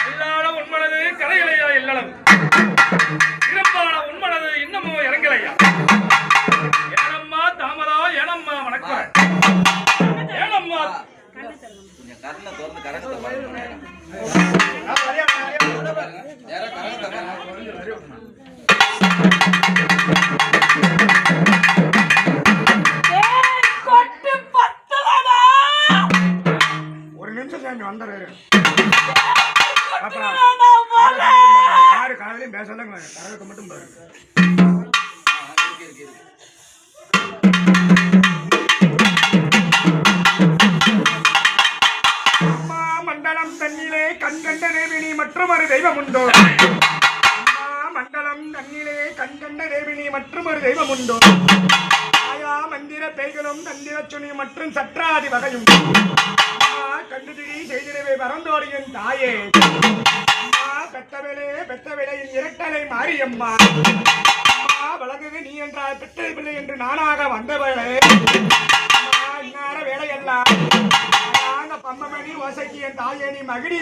இல்லாத உண்மனது கலைகளையா இல்லளம் இருப்பான உண்மனது இன்னமோ இறங்கலையா ஏனம்மா தாமதா ஏனம்மா வணக்கம் ஏனம்மா கொஞ்சம் கண்ணை திறந்து கரகத்தை பாருங்க ஒரு நிமிஷம் சாமி வந்துடுறாரு யாரு காலையிலும் பேசலங்க கரகத்தை மட்டும் பாருங்க மண்டலம் தண்ணிலே கண்கண்ட தேவினி மற்றொரு தெய்வம் உண்டோ மண்டலம் தண்ணிலே கண்கண்ட தேவினி மற்றொரு தெய்வம் உண்டோ ஆயா மந்திர பேய்களும் தந்திர சுனி மற்றும் சற்றாதி வகையும் கண்டுதிரி செய்திடவே வரந்தோடியின் தாயே பெற்றவிலே பெற்றவிலையின் இரட்டலை மாரியம்மா வழங்குது நீ என்றால் பெற்ற பிள்ளை என்று நானாக வந்தவளே இன்னார வேலையெல்லாம் பம்பமணி ஓசைக்கு என் தாயே நீ மகிடி